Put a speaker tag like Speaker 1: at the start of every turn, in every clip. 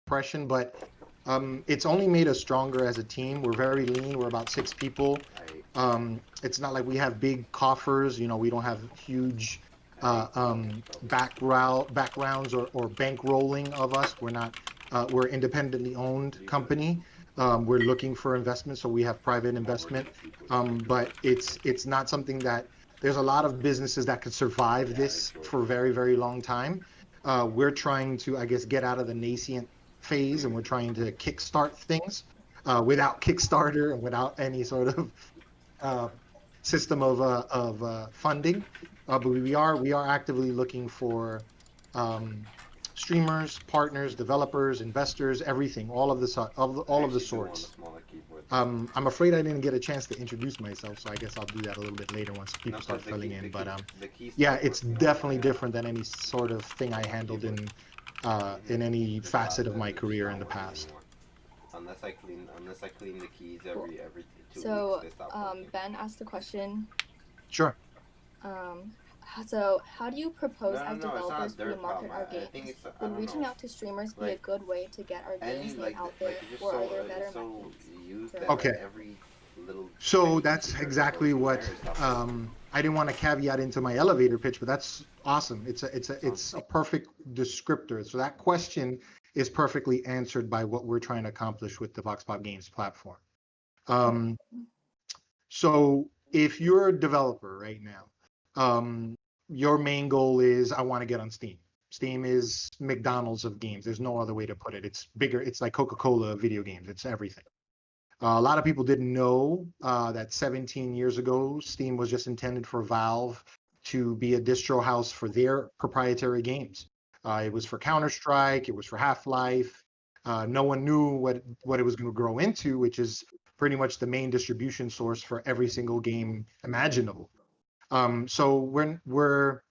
Speaker 1: impression, but it's only made us stronger as a team. We're very lean. We're about 6 people.
Speaker 2: I
Speaker 1: It's not like we have big coffers. We don't have huge
Speaker 2: I
Speaker 1: backgrounds or bankrolling of us. We're independently owned company. We're looking for investment, so we have private investment. But it's not something that there's a lot of businesses that could survive this for a very, very long time. We're trying to, I guess, get out of the nascent phase, and we're trying to kickstart things without Kickstarter and without any sort of uh, system of funding. But we are actively looking for um, streamers, partners, developers, investors, everything, all of the
Speaker 2: actually do want a
Speaker 1: sorts.
Speaker 2: smaller keyboard.
Speaker 1: I'm afraid I didn't get a chance to introduce myself, so I guess I'll do that a little bit later once
Speaker 2: No,
Speaker 1: people
Speaker 2: because
Speaker 1: start filling in. But
Speaker 2: the key
Speaker 1: yeah,
Speaker 2: stopped
Speaker 1: it's
Speaker 2: working on
Speaker 1: definitely different than any sort of thing I
Speaker 2: my
Speaker 1: handled
Speaker 2: keyboard.
Speaker 1: in any
Speaker 2: This
Speaker 1: facet of my
Speaker 2: it's just
Speaker 1: career
Speaker 2: not
Speaker 1: in the
Speaker 2: working
Speaker 1: past.
Speaker 2: anymore. Unless I clean the keys
Speaker 3: Cool.
Speaker 2: every 2 weeks,
Speaker 3: So,
Speaker 2: they stop working.
Speaker 3: Ben asked the question.
Speaker 1: Sure.
Speaker 3: So, how do you propose
Speaker 2: No,
Speaker 3: as
Speaker 2: no, it's not a
Speaker 3: developers we
Speaker 2: dirt
Speaker 3: market
Speaker 2: problem.
Speaker 3: our
Speaker 2: I think
Speaker 3: games?
Speaker 2: it's I
Speaker 3: Would
Speaker 2: don't
Speaker 3: reaching
Speaker 2: know.
Speaker 3: out to streamers be a
Speaker 2: Like
Speaker 3: good way to get our
Speaker 2: any
Speaker 3: games name out
Speaker 2: like
Speaker 3: there,
Speaker 2: it's just
Speaker 3: or are
Speaker 2: so
Speaker 3: there better
Speaker 2: it's so
Speaker 3: methods
Speaker 2: used
Speaker 3: for
Speaker 2: that
Speaker 3: that?
Speaker 2: like
Speaker 1: Okay.
Speaker 2: every little
Speaker 1: So
Speaker 2: tiny piece
Speaker 1: that's
Speaker 2: of dirt that goes
Speaker 1: exactly
Speaker 2: in there,
Speaker 1: what
Speaker 2: it stops working.
Speaker 1: I didn't want to caveat into my elevator pitch, but that's awesome.
Speaker 2: Sounds
Speaker 1: It's a perfect descriptor. So that question is perfectly answered by what we're trying to accomplish with the Vox Pop Games platform.
Speaker 3: Okay.
Speaker 1: Um, so if you're a developer right now, your main goal is I want to get on Steam. Steam is McDonald's of games. There's no other way to put it. It's bigger. It's like Coca-Cola of video games. It's everything. A lot of people didn't know that 17 years ago, Steam was just intended for Valve to be a distro house for their proprietary games. It was for Counter-Strike, it was for Half-Life. No one knew what it was going to grow into, which is pretty much the main distribution source for every single game imaginable. So when we're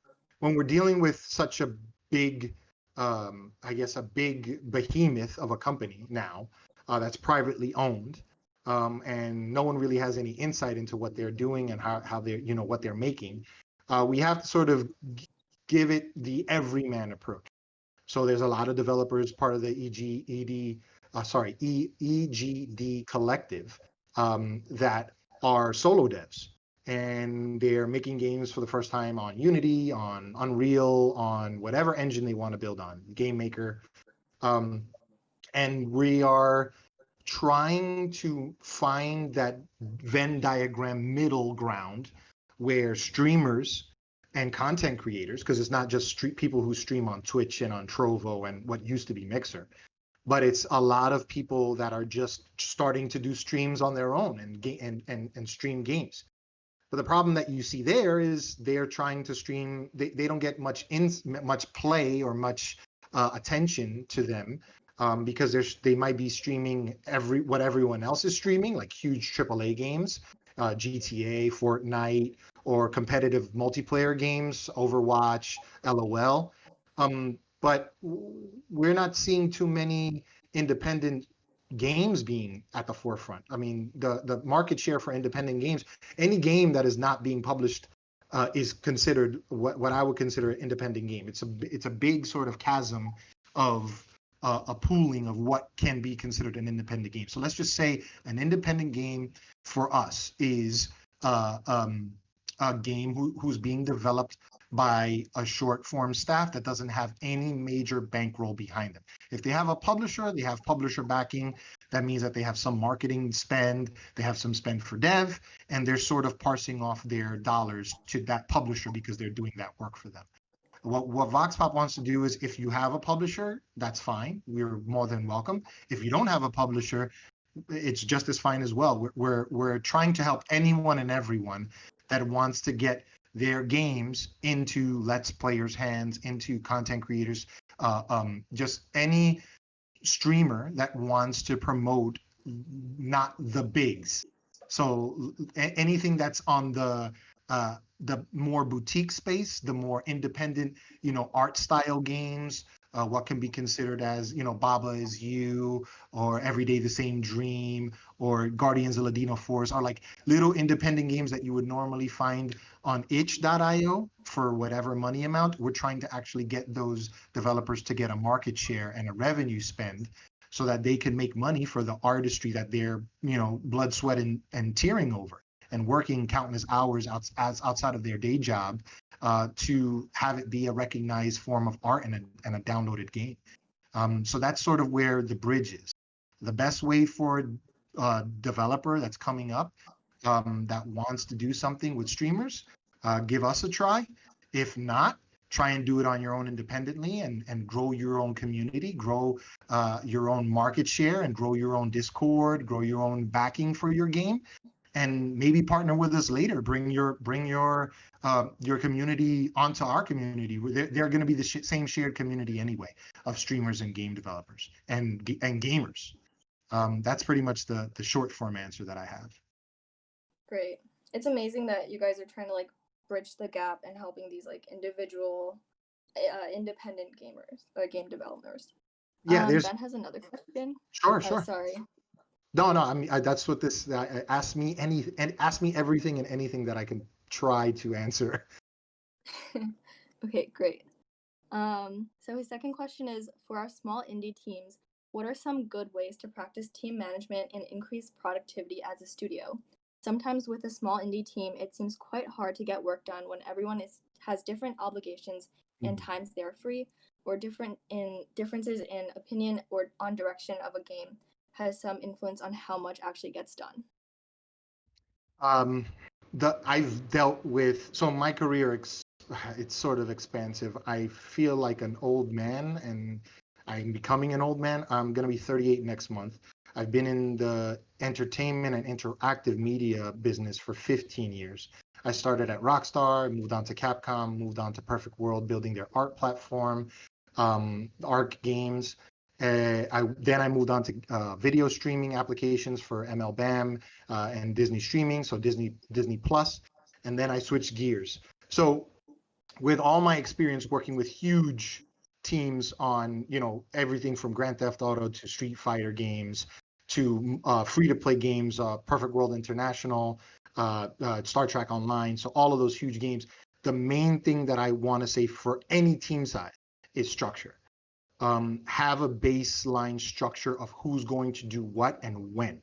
Speaker 1: dealing with such a big, I guess, a big behemoth of a company now that's privately owned, and no one really has any insight into what they're doing and how they're, what they're making. We have to sort of give it the everyman approach. So there's a lot of developers part of the EGD collective that are solo devs, and they're making games for the first time on Unity, on Unreal, on whatever engine they want to build on, Game Maker. Um, and we are trying to find that Venn diagram middle ground where streamers and content creators, because it's not just people who stream on Twitch and on Trovo and what used to be Mixer, but it's a lot of people that are just starting to do streams on their own and stream games. But the problem that you see there is they're trying to stream. They don't get much play or much attention to them because they might be streaming what everyone else is streaming, like huge AAA games, GTA, Fortnite, or competitive multiplayer games, Overwatch, LOL. But we're not seeing too many independent games being at the forefront. I mean, the market share for independent games, any game that is not being published is considered what I would consider an independent game. It's a big sort of chasm of a pooling of what can be considered an independent game. So let's just say an independent game for us is a game who's being developed by a short form staff that doesn't have any major bankroll behind them. If they have a publisher, they have publisher backing. That means that they have some marketing spend, they have some spend for dev, and they're sort of parsing off their dollars to that publisher because they're doing that work for them. What VoxPop wants to do is if you have a publisher, that's fine. We're more than welcome. If you don't have a publisher, it's just as fine as well. We're trying to help anyone and everyone that wants to get their games into Let's Players' hands, into content creators, just any streamer that wants to promote not the bigs. So anything that's on the more boutique space, the more independent, art style games, what can be considered as, Baba Is You, or Every Day the Same Dream, or Guardians of Ladino Force, are like little independent games that you would normally find on itch.io for whatever money amount. We're trying to actually get those developers to get a market share and a revenue spend so that they can make money for the artistry that they're, blood, sweat, and tearing over and working countless hours outside of their day job to have it be a recognized form of art and a downloaded game. So that's sort of where the bridge is. The best way for a developer that's coming up that wants to do something with streamers, give us a try. If not, try and do it on your own independently and grow your own community, grow your own market share, and grow your own Discord, grow your own backing for your game, and maybe partner with us later. Bring your community onto our community. They're going to be the same shared community anyway of streamers and game developers and gamers. That's pretty much the short form answer that I have.
Speaker 3: Great. It's amazing that you guys are trying to like bridge the gap and helping these like individual independent gamers or game developers.
Speaker 1: Yeah,
Speaker 3: Ben has another question.
Speaker 1: Sure.
Speaker 3: Sorry.
Speaker 1: No, I mean, that's what this ask me everything and anything that I can try to answer.
Speaker 3: Okay, great. So his second question is, for our small indie teams, what are some good ways to practice team management and increase productivity as a studio? Sometimes with a small indie team, it seems quite hard to get work done when everyone has different obligations and times they're free, or differences in opinion or on direction of a game has some influence on how much actually gets done.
Speaker 1: I've dealt with, so my career it's sort of expansive. I feel like an old man, and I'm becoming an old man. I'm going to be 38 next month. I've been in the entertainment and interactive media business for 15 years. I started at Rockstar, moved on to Capcom, moved on to Perfect World, building their art platform, ARC Games. I moved on to video streaming applications for MLBAM and Disney streaming, so Disney Plus, and then I switched gears. So with all my experience working with huge teams on, everything from Grand Theft Auto to Street Fighter games to free-to-play games, Perfect World International, Star Trek Online, so all of those huge games, the main thing that I want to say for any team size is structure. Have a baseline structure of who's going to do what and when,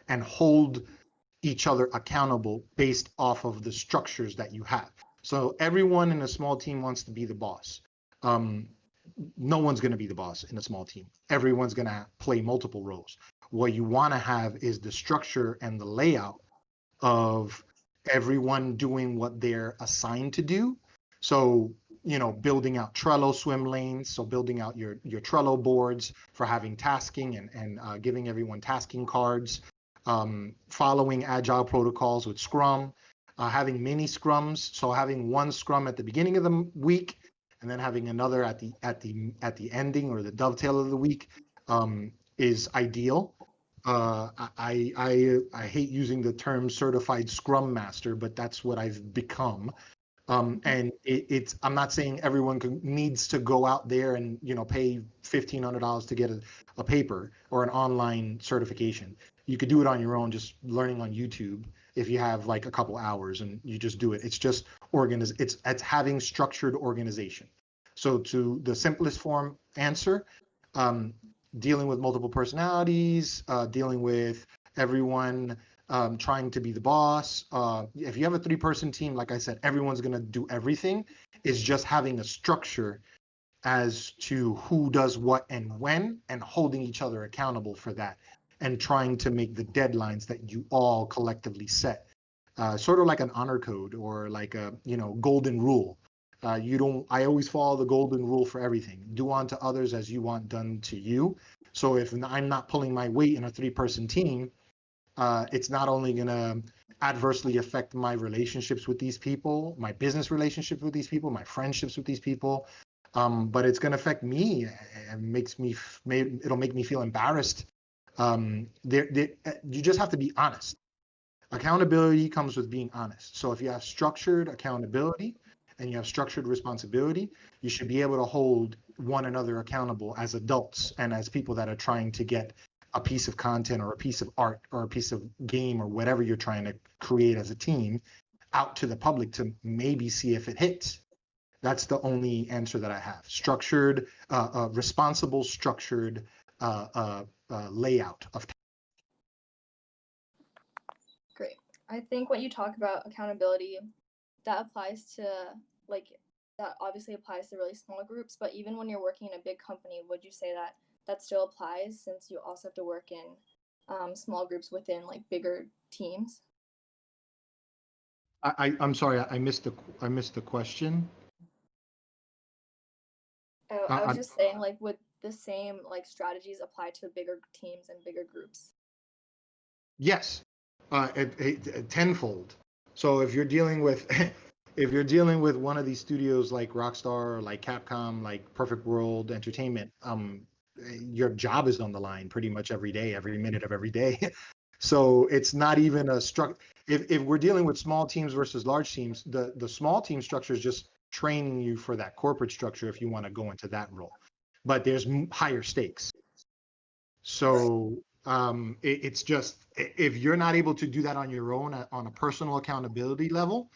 Speaker 1: and hold each other accountable based off of the structures that you have. So everyone in a small team wants to be the boss. No one's going to be the boss in a small team. Everyone's going to play multiple roles. What you want to have is the structure and the layout of everyone doing what they're assigned to do. So, building out Trello swim lanes, so building out your Trello boards for having tasking and giving everyone tasking cards, following agile protocols with Scrum, having mini scrums, so having one scrum at the beginning of the week and then having another at the ending or the dovetail of the week is ideal. I hate using the term certified Scrum Master, but that's what I've become. And I'm not saying everyone needs to go out there and pay $1,500 to get a paper or an online certification. You could do it on your own, just learning on YouTube if you have like a couple hours and you just do it. It's just it's having structured organization. So to the simplest form answer, dealing with multiple personalities, dealing with everyone trying to be the boss. If you have a 3-person team, like I said, everyone's going to do everything. It's just having a structure as to who does what and when, and holding each other accountable for that, and trying to make the deadlines that you all collectively set. Sort of like an honor code or like a golden rule. I always follow the golden rule for everything. Do unto others as you want done to you. So if I'm not pulling my weight in a 3-person team, it's not only going to adversely affect my relationships with these people, my business relationships with these people, my friendships with these people, but it's going to affect me and it'll make me feel embarrassed. You just have to be honest. Accountability comes with being honest. So if you have structured accountability and you have structured responsibility, you should be able to hold one another accountable as adults and as people that are trying to get a piece of content or a piece of art or a piece of game or whatever you're trying to create as a team out to the public to maybe see if it hits. That's the only answer that I have. Structured, responsible, structured layout of.
Speaker 3: Great. I think when you talk about accountability, that applies to like that obviously applies to really small groups, but even when you're working in a big company, would you say that that still applies since you also have to work in small groups within like bigger teams?
Speaker 1: I'm sorry, I missed the question.
Speaker 3: Oh, I was just saying, like, would the same like strategies apply to bigger teams and bigger groups?
Speaker 1: Yes, tenfold. So if you're dealing with if you're dealing with one of these studios like Rockstar, or like Capcom, like Perfect World Entertainment, your job is on the line pretty much every day, every minute of every day. So it's not even a if we're dealing with small teams versus large teams, the small team structure is just training you for that corporate structure if you want to go into that role. But there's higher stakes. So it's just if you're not able to do that on your own on a personal accountability level,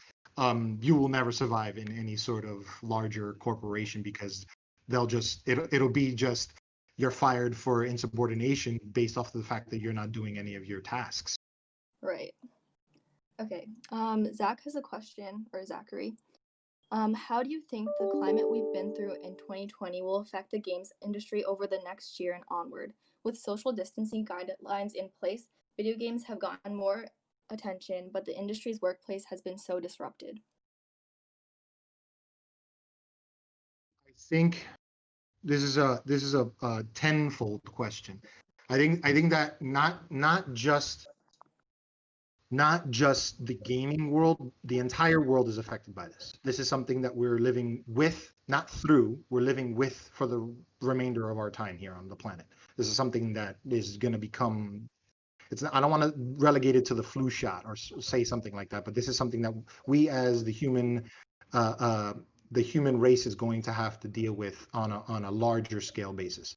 Speaker 1: you will never survive in any sort of larger corporation because it'll be just you're fired for insubordination based off of the fact that you're not doing any of your tasks.
Speaker 3: Right. Okay. Zach has a question, or Zachary. How do you think the climate we've been through in 2020 will affect the games industry over the next year and onward? With social distancing guidelines in place, video games have gotten more attention, but the industry's workplace has been so disrupted.
Speaker 1: I think this is a tenfold question. I think that not just the gaming world, the entire world is affected by this. This is something that we're living with, not through, we're living with for the remainder of our time here on the planet. This is something that is going to become, I don't want to relegate it to the flu shot or say something like that, but this is something that we as the human race is going to have to deal with on a larger scale basis.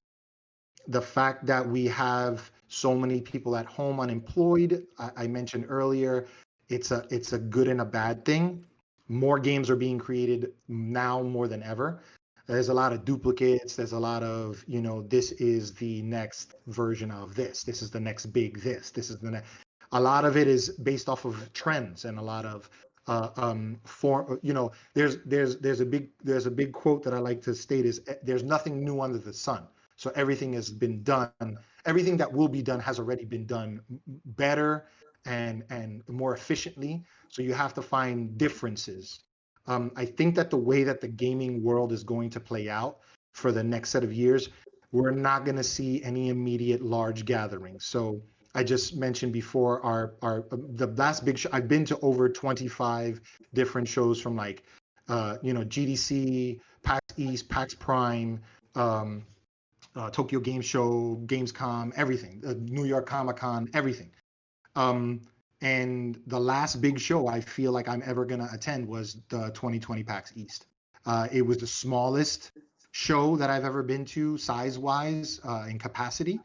Speaker 1: The fact that we have so many people at home unemployed, I mentioned earlier, it's a good and a bad thing. More games are being created now more than ever. There's a lot of duplicates. There's a lot of, this is the next version of this. This is the next big this. This is the next. A lot of it is based off of trends and a lot of there's a big quote that I like to state is there's nothing new under the sun. So everything has been done. Everything that will be done has already been done better and more efficiently. So you have to find differences. I think that the way that the gaming world is going to play out for the next set of years, we're not going to see any immediate large gatherings. So I just mentioned before the last big show. I've been to over 25 different shows from like, GDC, PAX East, PAX Prime, Tokyo Game Show, Gamescom, everything, New York Comic Con, everything. And the last big show I feel like I'm ever going to attend was the 2020 PAX East. It was the smallest show that I've ever been to size-wise in capacity.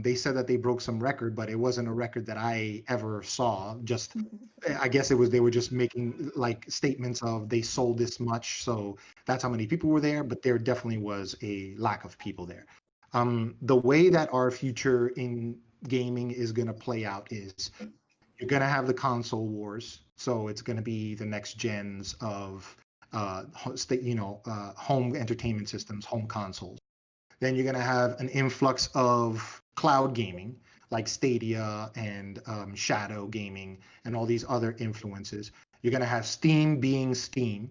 Speaker 1: They said that they broke some record, but it wasn't a record that I ever saw. Just, I guess they were just making like statements of they sold this much, so that's how many people were there. But there definitely was a lack of people there. The way that our future in gaming is going to play out is you're going to have the console wars. So it's going to be the next gens of home entertainment systems, home consoles. Then you're going to have an influx of cloud gaming like Stadia and Shadow Gaming and all these other influences. You're going to have Steam being Steam.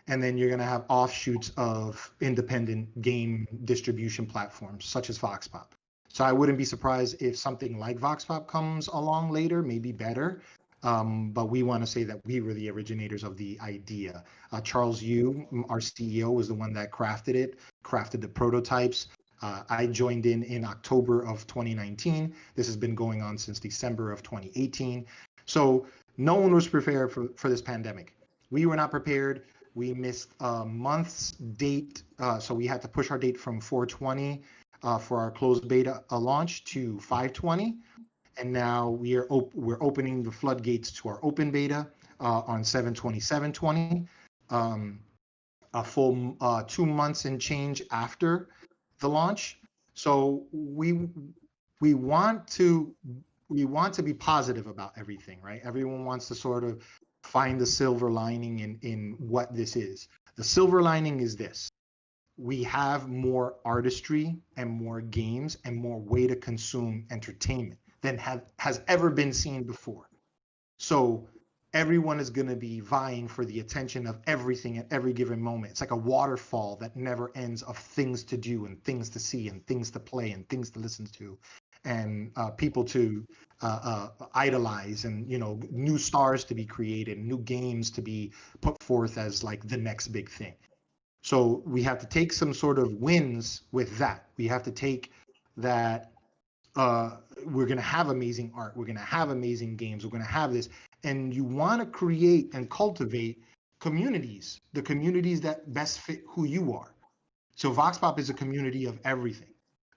Speaker 1: And then you're going to have offshoots of independent game distribution platforms such as VoxPop. So I wouldn't be surprised if something like VoxPop comes along later, maybe better. But we want to say that we were the originators of the idea. Charles Yu, our CEO, was the one that crafted the prototypes. I joined in October of 2019. This has been going on since December of 2018. So no one was prepared for this pandemic. We were not prepared. We missed a month's date, so we had to push our date from 4/20 for our closed beta launch to 5/20, and now we're opening the floodgates to our open beta on 7/27/20, a full 2 months and change after the launch. So we want to be positive about everything, right? Everyone wants to sort of find the silver lining in what this is. The silver lining is this: we have more artistry and more games and more way to consume entertainment than has ever been seen before. So everyone is going to be vying for the attention of everything at every given moment. It's like a waterfall that never ends of things to do and things to see and things to play and things to listen to and people to idolize, and new stars to be created, new games to be put forth as like the next big thing. So we have to take some sort of wins with that. We have to take that we're going to have amazing art, we're going to have amazing games, we're going to have this, and you want to create and cultivate communities, the communities that best fit who you are. So Vox Pop is a community of everything.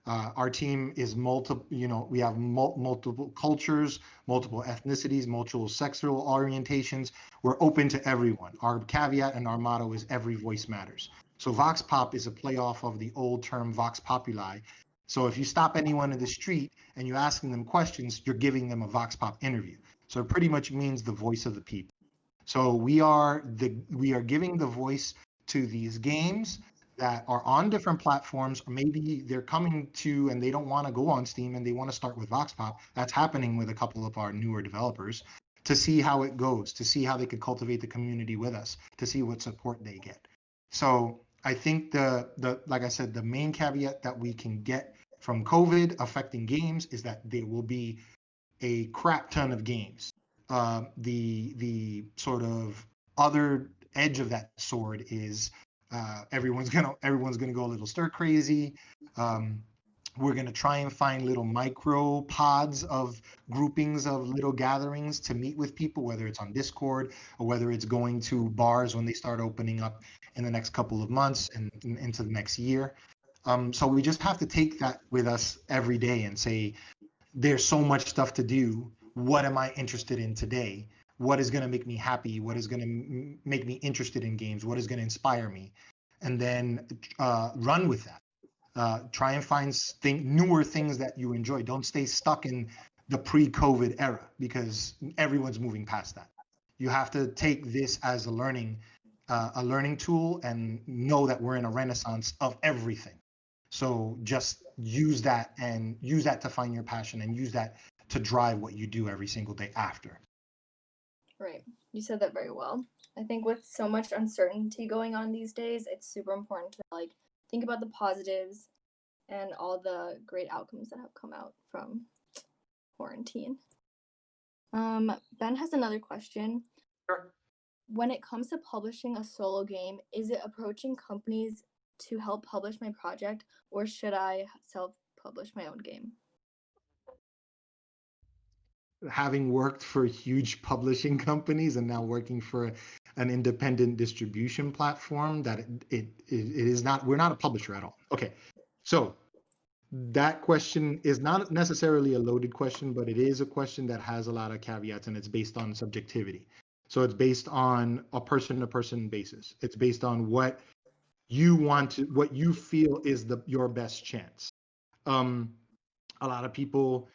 Speaker 1: Our team is multiple, we have multiple cultures, multiple ethnicities, multiple sexual orientations. We're open to everyone. Our caveat and our motto is every voice matters. So Vox Pop is a playoff of the old term Vox Populi. So if you stop anyone in the street and you're asking them questions, you're giving them a Vox Pop interview. So it pretty much means the voice of the people. So we are giving the voice to these games that are on different platforms, or maybe they're coming to and they don't want to go on Steam and they want to start with Vox Pop. That's happening with a couple of our newer developers, to see how it goes, to see how they could cultivate the community with us, to see what support they get. So I think the like I said, the main caveat that we can get from COVID affecting games is that there will be a crap ton of games. The sort of other edge of that sword is everyone's gonna go a little stir crazy. We're gonna try and find little micro pods of groupings of little gatherings to meet with people, whether it's on Discord or whether it's going to bars when they start opening up in the next couple of months and into the next year. So we just have to take that with us every day and say, there's so much stuff to do. What am I interested in today? What is going to make me happy? What is going to make me interested in games? What is going to inspire me? And then run with that. Try and find newer things that you enjoy. Don't stay stuck in the pre-COVID era, because everyone's moving past that. You have to take this as a learning tool and know that we're in a renaissance of everything. So just use that to find your passion and use that to drive what you do every single day after.
Speaker 3: Right. You said that very well. I think with so much uncertainty going on these days, it's super important to think about the positives and all the great outcomes that have come out from quarantine. Ben has another question.
Speaker 1: Sure.
Speaker 3: When it comes to publishing a solo game, is it approaching companies to help publish my project, or should I self-publish my own game?
Speaker 1: Having worked for huge publishing companies and now working for an independent distribution platform, that it is not, we're not a publisher at all. Okay, so that question is not necessarily a loaded question, but it is a question that has a lot of caveats, and it's based on subjectivity. So it's based on a person-to-person basis. It's based on what you feel is your best chance. A lot of people,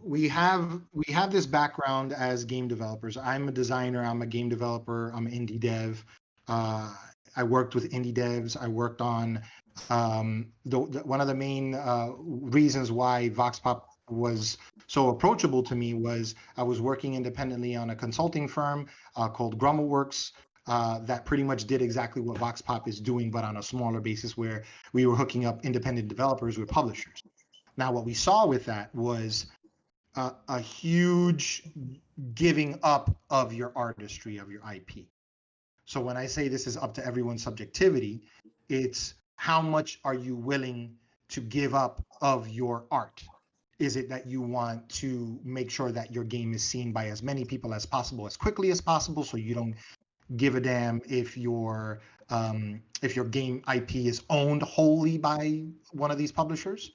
Speaker 1: we have this background as game developers. I'm a designer, I'm a game developer, I'm an indie dev. I worked with indie devs. I worked on one of the main reasons why Vox Pop was so approachable to me was I was working independently on a consulting firm called Grummelworks that pretty much did exactly what Vox Pop is doing, but on a smaller basis, where we were hooking up independent developers with publishers. Now, what we saw with that was a huge giving up of your artistry, of your IP. So when I say this is up to everyone's subjectivity, it's how much are you willing to give up of your art? Is it that you want to make sure that your game is seen by as many people as possible, as quickly as possible, so you don't give a damn if your game IP is owned wholly by one of these publishers.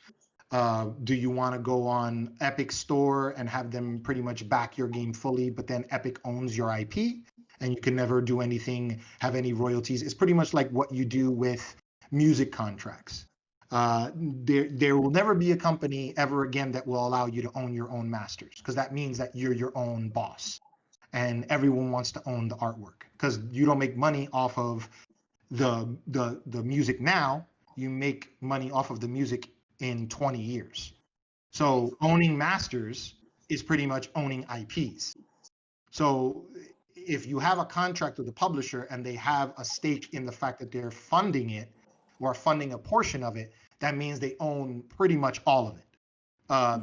Speaker 1: Do you want to go on Epic Store and have them pretty much back your game fully, but then Epic owns your IP and you can never do anything, have any royalties? It's pretty much like what you do with music contracts. There will never be a company ever again that will allow you to own your own masters, because that means that you're your own boss and everyone wants to own the artwork, because you don't make money off of the music now. You make money off of the music in 20 years. So owning masters is pretty much owning IPs. So if you have a contract with the publisher and they have a stake in the fact that they're funding it or funding a portion of it, that means they own pretty much all of it.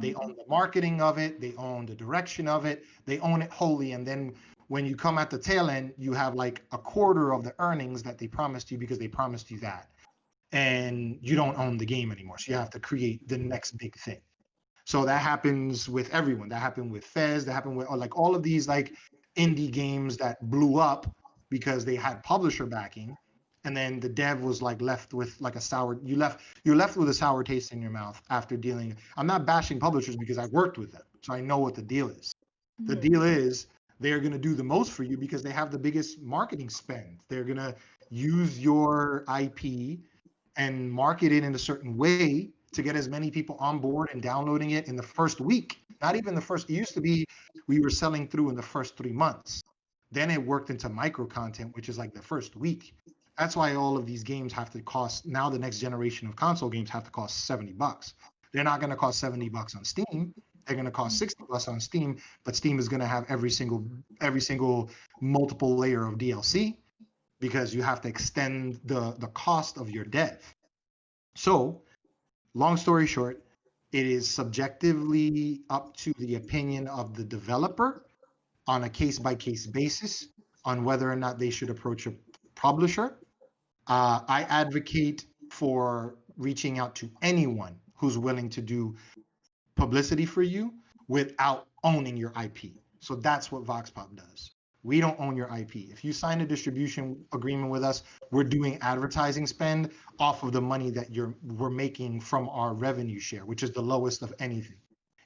Speaker 1: They own the marketing of it, they own the direction of it, they own it wholly. And then when you come at the tail end, you have like a quarter of the earnings that they promised you because they promised you that. And you don't own the game anymore. So you have to create the next big thing. So that happens with everyone. That happened with Fez, that happened with like all of these like indie games that blew up because they had publisher backing. And then the dev was like left with like a sour, you're left with a sour taste in your mouth after dealing. I'm not bashing publishers because I've worked with them, so I know what the deal is. The deal is they're going to do the most for you because they have the biggest marketing spend. They're going to use your IP and market it in a certain way to get as many people on board and downloading it in the first week. Not even the first, it used to be we were selling through in the first 3 months. Then it worked into micro content, which is like the first week. That's why all of these games have to cost, now the next generation of console games have to cost $70. They're not going to cost $70 on Steam. They're going to cost $60 on Steam, but Steam is going to have every single multiple layer of DLC because you have to extend the cost of your dev. So, long story short, it is subjectively up to the opinion of the developer on a case-by-case basis on whether or not they should approach a publisher. I advocate for reaching out to anyone who's willing to do publicity for you without owning your IP. So that's what VoxPop does. We don't own your IP. If you sign a distribution agreement with us, we're doing advertising spend off of the money that we're making from our revenue share, which is the lowest of anything.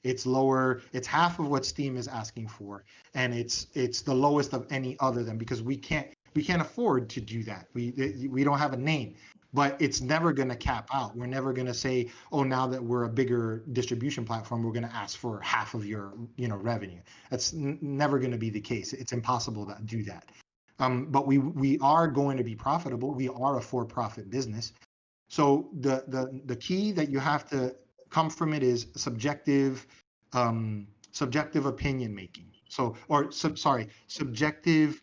Speaker 1: It's lower. It's half of what Steam is asking for, and it's the lowest of any other than, because we can't afford to do that. We don't have a name, but it's never going to cap out. We're never going to say, oh, now that we're a bigger distribution platform, we're going to ask for half of your revenue. That's never going to be the case. It's impossible to do that. But we are going to be profitable. We are a for-profit business. So the key that you have to come from it is subjective opinion making. Subjective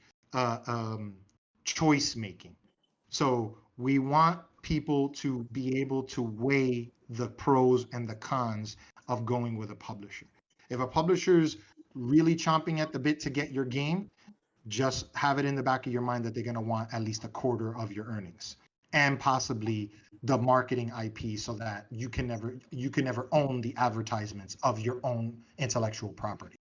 Speaker 1: choice making. So we want people to be able to weigh the pros and the cons of going with a publisher. If a publisher's really chomping at the bit to get your game, just have it in the back of your mind that they're going to want at least a quarter of your earnings and possibly the marketing IP, so that you can never own the advertisements of your own intellectual property.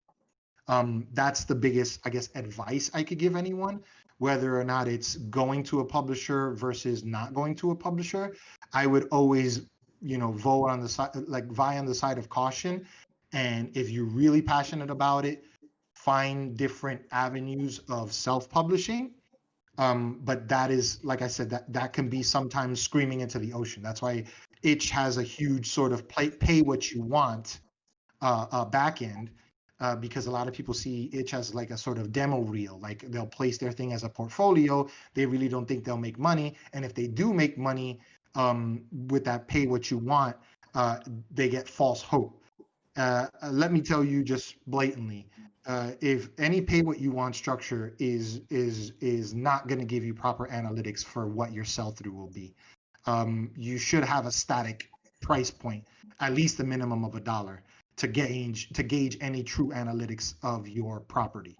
Speaker 1: That's the biggest, I guess, advice I could give anyone, whether or not it's going to a publisher versus not going to a publisher. I would always, vote on the side, like vie on the side of caution. And if you're really passionate about it, find different avenues of self-publishing. But that is, like I said, that can be sometimes screaming into the ocean. That's why Itch has a huge sort of pay what you want back end. Because a lot of people see Itch as like a sort of demo reel, like they'll place their thing as a portfolio. They really don't think they'll make money. And if they do make money with that pay what you want, they get false hope. Let me tell you just blatantly, if any pay what you want structure is not going to give you proper analytics for what your sell through will be. You should have a static price point, at least a minimum of $1. To gauge any true analytics of your property.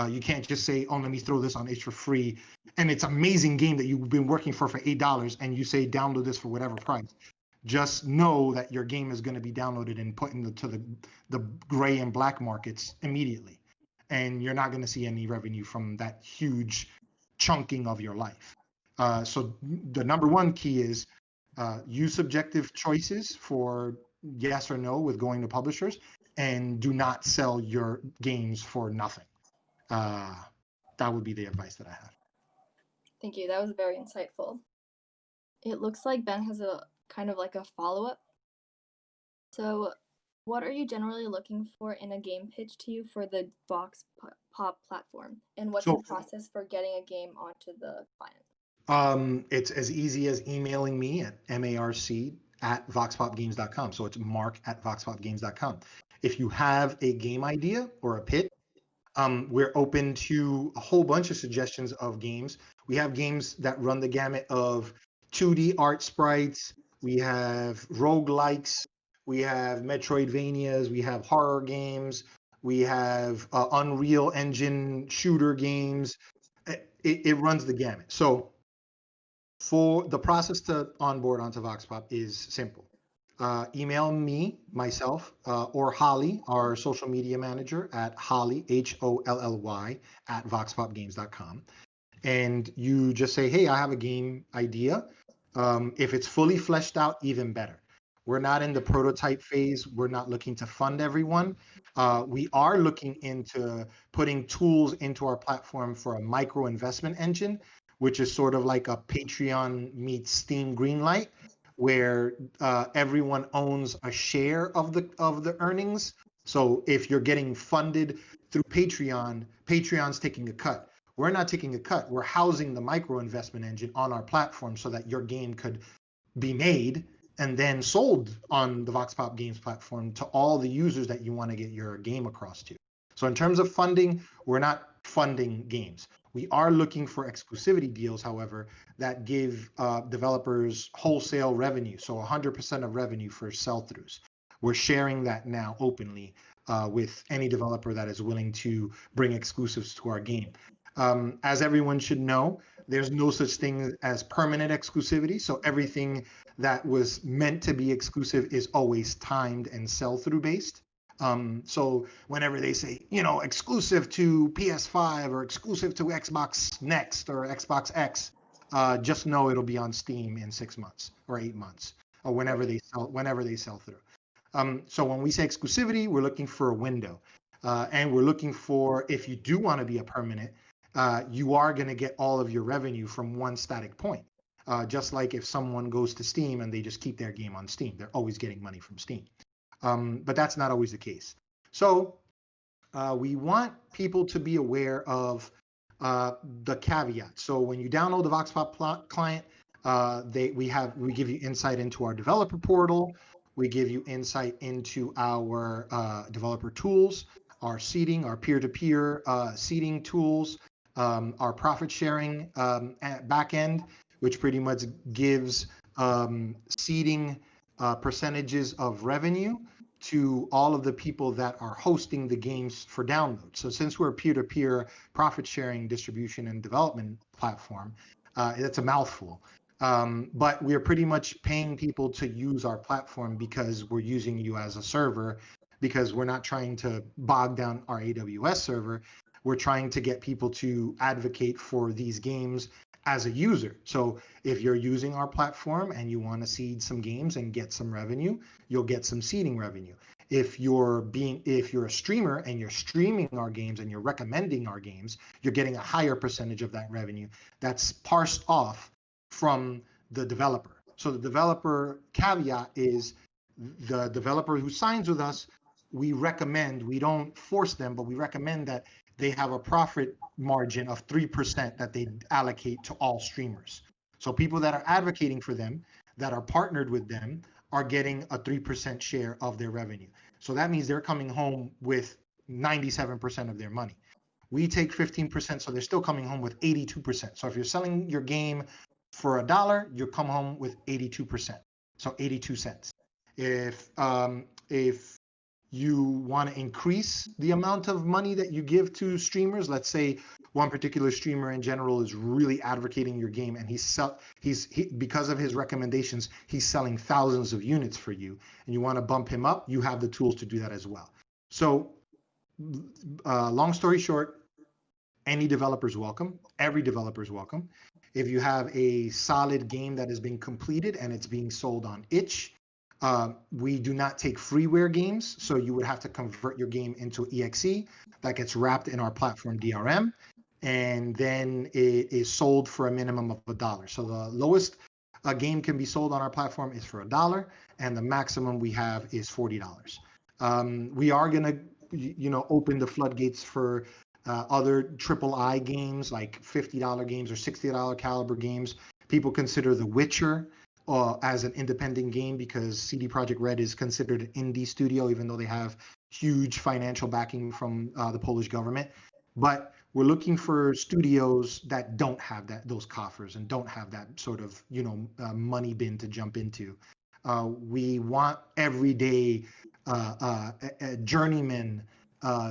Speaker 1: You can't just say, oh, let me throw this on Itch for free, and it's an amazing game that you've been working for $8, and you say download this for whatever price. Just know that your game is going to be downloaded and put into the gray and black markets immediately, and you're not going to see any revenue from that huge chunking of your life. So the number one key is use subjective choices for yes or no with going to publishers, and do not sell your games for nothing. That would be the advice that I have.
Speaker 3: Thank you. That was very insightful. It looks like Ben has a kind of like a follow-up. So, what are you generally looking for in a game pitch to you for the Vox Pop platform? And what's the process for getting a game onto the client?
Speaker 1: It's as easy as emailing me at marc@voxpopgames.com. So it's marc@voxpopgames.com. If you have a game idea or a pitch, we're open to a whole bunch of suggestions of games. We have games that run the gamut of 2D art sprites. We have roguelikes. We have Metroidvanias. We have horror games. We have Unreal Engine shooter games. It runs the gamut. So for the process to onboard onto VoxPop is simple. Email me, myself, or Holly, our social media manager, at Holly, HOLLY, at voxpopgames.com. And you just say, hey, I have a game idea. If it's fully fleshed out, even better. We're not in the prototype phase. We're not looking to fund everyone. We are looking into putting tools into our platform for a micro investment engine, which is sort of like a Patreon meets Steam Greenlight, where everyone owns a share of the earnings. So if you're getting funded through Patreon, Patreon's taking a cut. We're not taking a cut. We're housing the micro investment engine on our platform so that your game could be made and then sold on the VoxPop Games platform to all the users that you want to get your game across to. So in terms of funding, we're not funding games. We are looking for exclusivity deals, however, that give developers wholesale revenue, so 100% of revenue for sell-throughs. We're sharing that now openly with any developer that is willing to bring exclusives to our game. As everyone should know, there's no such thing as permanent exclusivity, so everything that was meant to be exclusive is always timed and sell-through based. So whenever they say, exclusive to PS5 or exclusive to Xbox Next or Xbox X, just know it'll be on Steam in 6 months or 8 months or whenever they sell through. So when we say exclusivity, we're looking for a window, and we're looking for, if you do want to be a permanent, you are going to get all of your revenue from one static point. Just like if someone goes to Steam and they just keep their game on Steam, they're always getting money from Steam. But that's not always the case. So we want people to be aware of the caveat. So when you download the VoxPop client, we give you insight into our developer portal. We give you insight into our developer tools, our seeding, our peer-to-peer seeding tools, our profit sharing backend, which pretty much gives seeding percentages of revenue to all of the people that are hosting the games for download. So since we're a peer-to-peer profit sharing distribution and development platform, that's a mouthful. But we're pretty much paying people to use our platform because we're using you as a server, because we're not trying to bog down our AWS server. We're trying to get people to advocate for these games as a user. So if you're using our platform and you want to seed some games and get some revenue, you'll get some seeding revenue. If you're a streamer and you're streaming our games and you're recommending our games, you're getting a higher percentage of that revenue that's parsed off from the developer. So the developer caveat is the developer who signs with us, we don't force them, but we recommend that they have a profit margin of 3% that they allocate to all streamers. So people that are advocating for them, that are partnered with them, are getting a 3% share of their revenue. So that means they're coming home with 97% of their money. We take 15%, so they're still coming home with 82%. So if you're selling your game for $1, you come home with 82%, so 82 cents. If you want to increase the amount of money that you give to streamers, let's say one particular streamer in general is really advocating your game, and because of his recommendations, he's selling thousands of units for you, and you want to bump him up, you have the tools to do that as well. So long story short, Any developer is welcome. Every developer is welcome. If you have a solid game that has been completed and it's being sold on itch, we do not take freeware games, so you would have to convert your game into EXE that gets wrapped in our platform DRM, and then it is sold for a minimum of $1. So the lowest a game can be sold on our platform is for $1, and the maximum we have is $40. We are gonna, open the floodgates for other AAA games like $50 games or $60 caliber games. People consider The Witcher as an independent game because CD Projekt Red is considered an indie studio, even though they have huge financial backing from the Polish government. But we're looking for studios that don't have those coffers and don't have that sort of money bin to jump into. We want everyday journeyman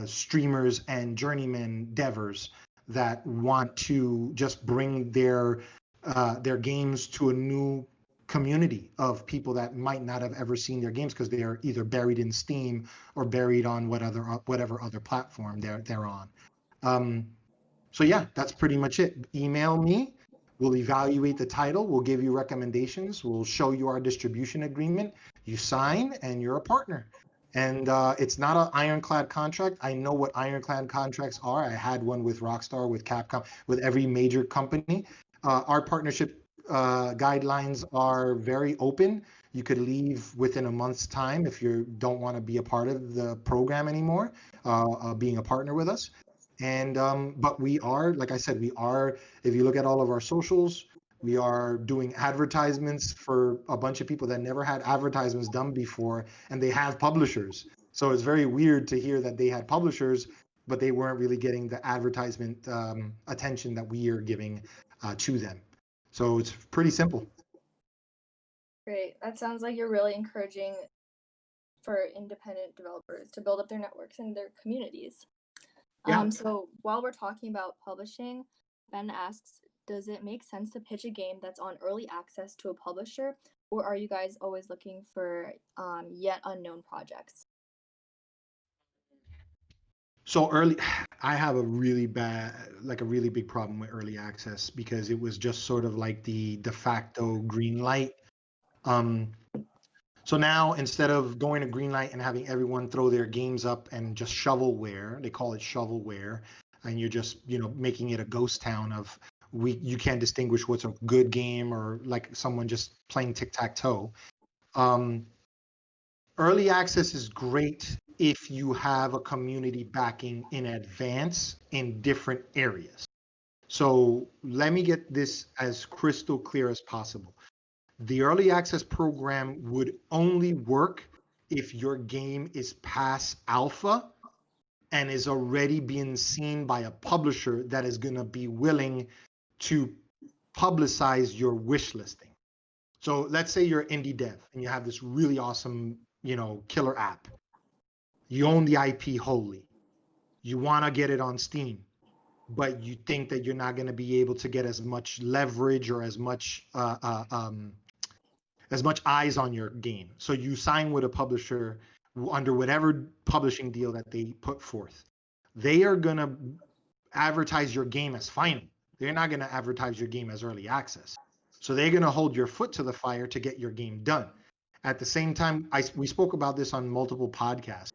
Speaker 1: streamers and journeyman devers that want to just bring their games to a new community of people that might not have ever seen their games because they are either buried in Steam or buried on whatever other platform they're on. So yeah, that's pretty much it. Email me. We'll evaluate the title. We'll give you recommendations. We'll show you our distribution agreement. You sign, and you're a partner. And it's not an ironclad contract. I know what ironclad contracts are. I had one with Rockstar, with Capcom, with every major company. Our partnership guidelines are very open. You could leave within a month's time if you don't want to be a part of the program anymore, being a partner with us. And but we are, like I said, if you look at all of our socials, we are doing advertisements for a bunch of people that never had advertisements done before, and they have publishers. So it's very weird to hear that they had publishers, but they weren't really getting the advertisement attention that we are giving to them. So it's pretty simple.
Speaker 3: Great. That sounds like you're really encouraging for independent developers to build up their networks and their communities.
Speaker 1: Yeah.
Speaker 3: So while we're talking about publishing, Ben asks, does it make sense to pitch a game that's on early access to a publisher, or are you guys always looking for yet unknown projects?
Speaker 1: So I have a really big problem with early access because it was just sort of like the de facto green light. So now instead of going to Greenlight and having everyone throw their games up and just shovelware, they call it shovelware, and you're just making it a ghost town of you can't distinguish what's a good game or like someone just playing tic-tac-toe. Early access is great if you have a community backing in advance in different areas. So let me get this as crystal clear as possible. The early access program would only work if your game is past alpha and is already being seen by a publisher that is going to be willing to publicize your wish listing. So let's say you're indie dev and you have this really awesome, killer app. You own the IP wholly. You want to get it on Steam, but you think that you're not going to be able to get as much leverage or as much eyes on your game. So you sign with a publisher under whatever publishing deal that they put forth. They are going to advertise your game as final. They're not going to advertise your game as early access. So they're going to hold your foot to the fire to get your game done. At the same time, we spoke about this on multiple podcasts.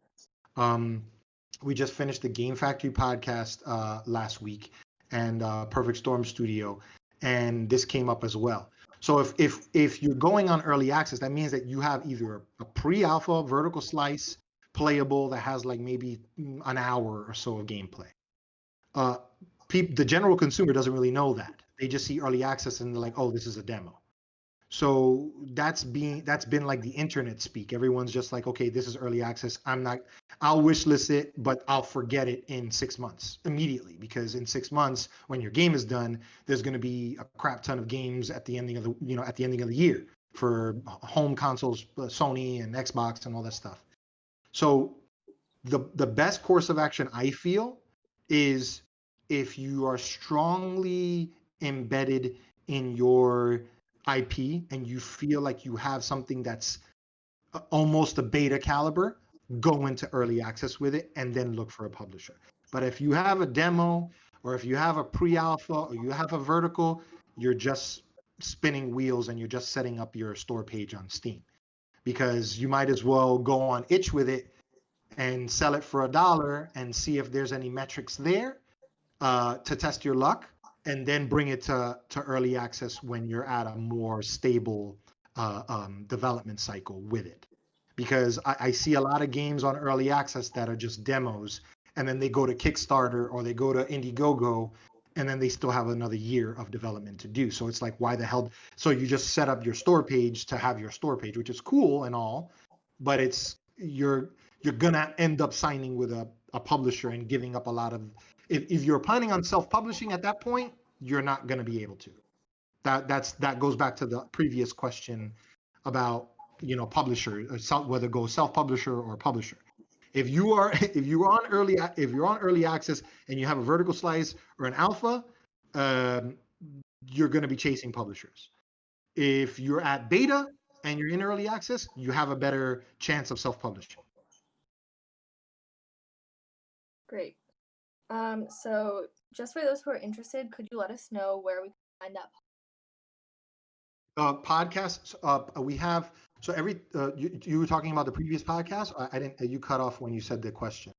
Speaker 1: We just finished the Game Factory podcast last week and Perfect Storm Studio, and this came up as well. So if you're going on early access, that means that you have either a pre-alpha vertical slice playable that has like maybe an hour or so of gameplay. The general consumer doesn't really know that. They just see early access and they're like, oh, this is a demo. So that's been like the internet speak. Everyone's just like, okay, this is early access. I'll wish list it, but I'll forget it in 6 months immediately, because in 6 months, when your game is done, there's going to be a crap ton of games at the ending of the year for home consoles, Sony and Xbox and all that stuff. So the best course of action, I feel, is if you are strongly embedded in your IP and you feel like you have something that's almost a beta caliber, go into early access with it and then look for a publisher. But if you have a demo Or if you have a pre-alpha or you have a vertical, you're just spinning wheels and you're just setting up your store page on Steam, because you might as well go on itch with it and sell it for $1 and see if there's any metrics there, to test your luck, and then bring it to early access when you're at a more stable development cycle with it. Because I see a lot of games on early access that are just demos, and then they go to Kickstarter or they go to Indiegogo, and then they still have another year of development to do. So it's like, why the hell? So you just set up your store page to have your store page, which is cool and all, but it's you're gonna end up signing with a publisher and giving up a lot of. If you're planning on self-publishing at that point, you're not gonna be able to. That goes back to the previous question about, publisher, whether go self-publisher or publisher. If you're on early access and you have a vertical slice or an alpha, um, you're going to be chasing publishers. If you're at beta and you're in early access, you have a better chance of self-publishing.
Speaker 3: Great. So just for those who are interested, could you let us know where we can find that?
Speaker 1: Podcasts, we have. So you were talking about the previous podcast. I didn't. You cut off when you said the question.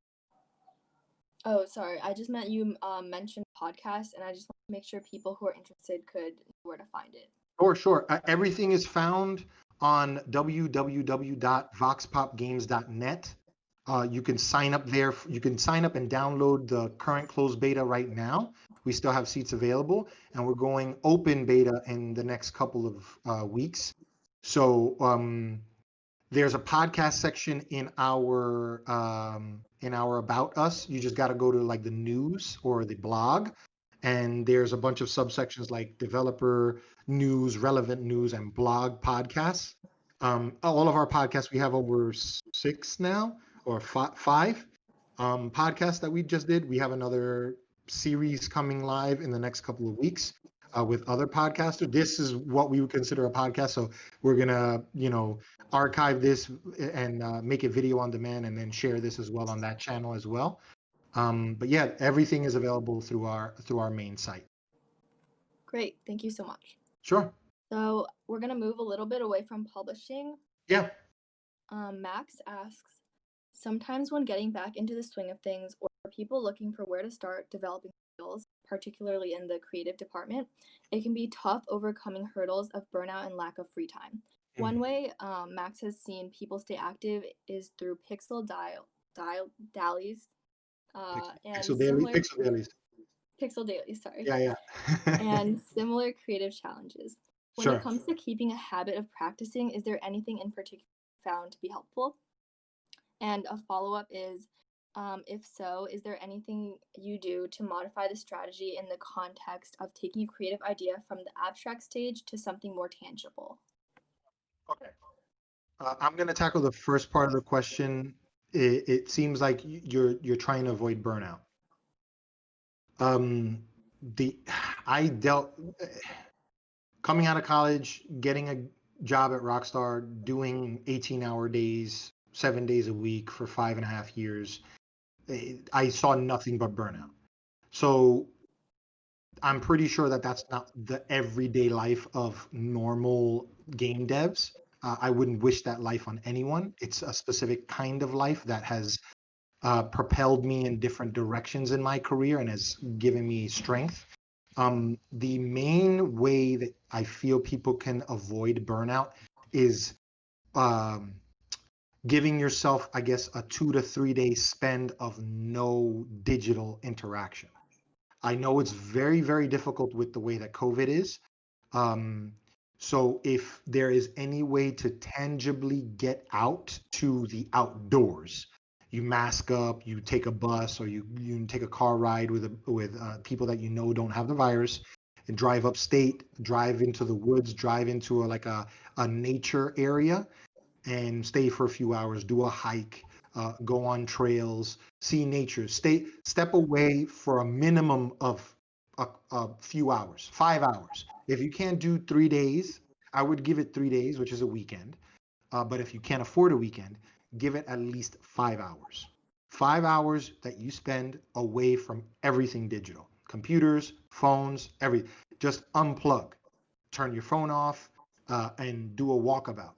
Speaker 3: Oh, sorry. I just meant you mentioned podcast, and I just want to make sure people who are interested could know where to find it.
Speaker 1: Sure. Everything is found on www.voxpopgames.net. You can sign up there. You can sign up and download the current closed beta right now. We still have seats available, and we're going open beta in the next couple of weeks. So there's a podcast section in our About Us. You just got to go to like the news or the blog, and there's a bunch of subsections like developer news, relevant news, and blog podcasts. All of our podcasts, we have over 6 now, or 5 podcasts that we just did. We have another series coming live in the next couple of weeks with other podcasters. This is what we would consider a podcast. So we're gonna, archive this and make it video on demand, and then share this as well on that channel as well. But yeah, everything is available through our main site.
Speaker 3: Great. Thank you so much.
Speaker 1: Sure.
Speaker 3: So we're going to move a little bit away from publishing.
Speaker 1: Yeah.
Speaker 3: Max asks, sometimes when getting back into the swing of things, or for people looking for where to start developing skills, particularly in the creative department, it can be tough overcoming hurdles of burnout and lack of free time. One way Max has seen people stay active is through pixel dailies.
Speaker 1: Pixel dailies.
Speaker 3: Pixel dailies, sorry.
Speaker 1: Yeah.
Speaker 3: And similar creative challenges. When
Speaker 1: Sure.
Speaker 3: it comes to keeping a habit of practicing, is there anything in particular found to be helpful? And a follow-up is, if so, is there anything you do to modify the strategy in the context of taking a creative idea from the abstract stage to something more tangible?
Speaker 1: Okay. I'm going to tackle the first part of the question. It seems like you're trying to avoid burnout. I dealt coming out of college, getting a job at Rockstar, doing 18-hour days, 7 days a week for 5.5 years. I saw nothing but burnout. So I'm pretty sure that that's not the everyday life of normal game devs. I wouldn't wish that life on anyone. It's a specific kind of life that has propelled me in different directions in my career and has given me strength. The main way that I feel people can avoid burnout is giving yourself, I guess, a 2 to 3 day spend of no digital interaction. I know it's very, very difficult with the way that COVID is. So if there is any way to tangibly get out to the outdoors, you mask up, you take a bus, or you take a car ride with people that don't have the virus, and drive upstate, drive into the woods, drive into a nature area, and stay for a few hours, do a hike, go on trails, see nature, step away for a minimum of a few hours, 5 hours. If you can't do 3 days, I would give it 3 days, which is a weekend. But if you can't afford a weekend, give it at least 5 hours. 5 hours that you spend away from everything digital. computers, phones, everything. Just unplug, turn your phone off, and do a walkabout.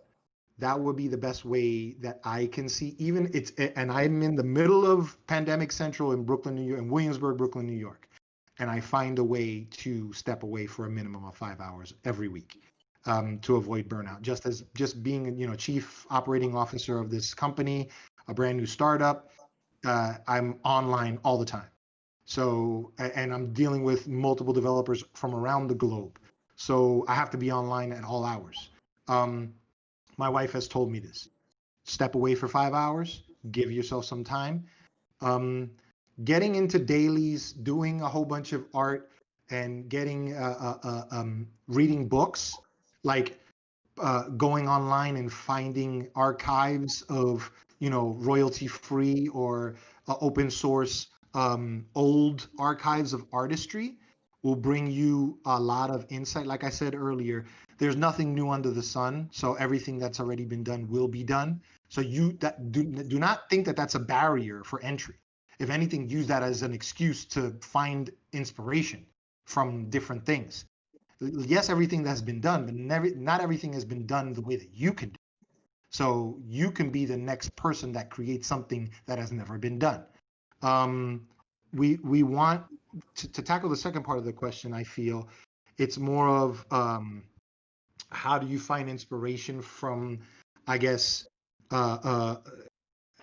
Speaker 1: That would be the best way that I can see. Even it's, and I'm in the middle of pandemic central in Brooklyn, New York, in Williamsburg, Brooklyn, New York, and I find a way to step away for a minimum of 5 hours every week, to avoid burnout. Just being, chief operating officer of this company, a brand new startup, I'm online all the time. So, and I'm dealing with multiple developers from around the globe. So I have to be online at all hours. Um, my wife has told me this. Step away for 5 hours, give yourself some time. Um, Getting into dailies, doing a whole bunch of art, and getting reading books, like going online and finding archives of, royalty free or open source, old archives of artistry will bring you a lot of insight. Like I said earlier, there's nothing new under the sun, so everything that's already been done will be done. So do not think that that's a barrier for entry. If anything, use that as an excuse to find inspiration from different things. Yes, everything that's been done, but not everything has been done the way that you can do. So you can be the next person that creates something that has never been done. Um, we want to tackle the second part of the question. I feel it's more of, how do you find inspiration from, I guess, uh, uh,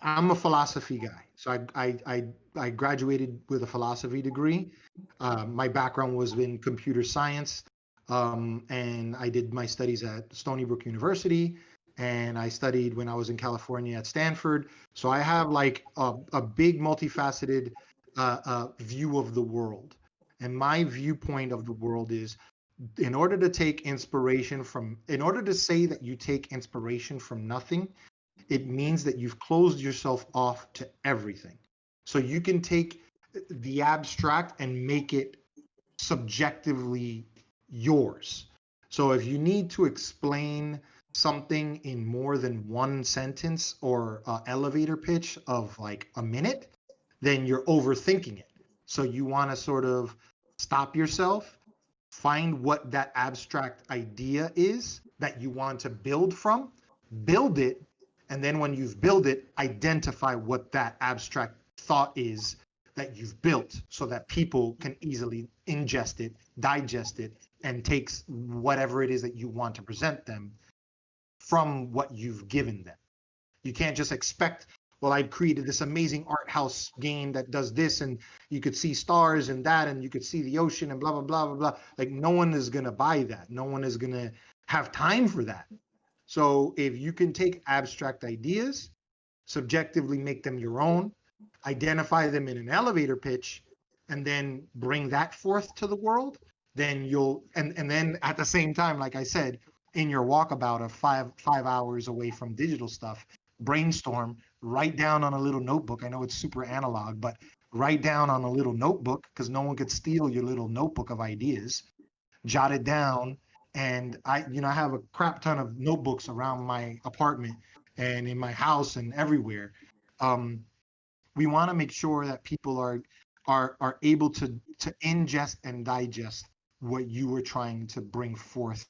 Speaker 1: I'm a philosophy guy. So I graduated with a philosophy degree. My background was in computer science, and I did my studies at Stony Brook University, and I studied when I was in California at Stanford. So I have like a big multifaceted view of the world. And my viewpoint of the world is, in order to say that you take inspiration from nothing, it means that you've closed yourself off to everything. So you can take the abstract and make it subjectively yours. So if you need to explain something in more than one sentence or elevator pitch of like a minute, then you're overthinking it. So you want to sort of stop yourself, find what that abstract idea is that you want to build from, build it, and then when you've built it, identify what that abstract thought is that you've built so that people can easily ingest it, digest it, and takes whatever it is that you want to present them from what you've given them. You can't just expect, well, I created this amazing art house game that does this, and you could see stars and that, and you could see the ocean and blah, blah, blah, blah, blah. Like, no one is going to buy that. No one is going to have time for that. So if you can take abstract ideas, subjectively make them your own, identify them in an elevator pitch, and then bring that forth to the world, then and then at the same time, like I said, in your walkabout of 5 hours away from digital stuff, brainstorm, write down on a little notebook. I know it's super analog, but write down on a little notebook, because no one could steal your little notebook of ideas. Jot it down. And I have a crap ton of notebooks around my apartment and in my house and everywhere. We want to make sure that people are able to ingest and digest what you were trying to bring forth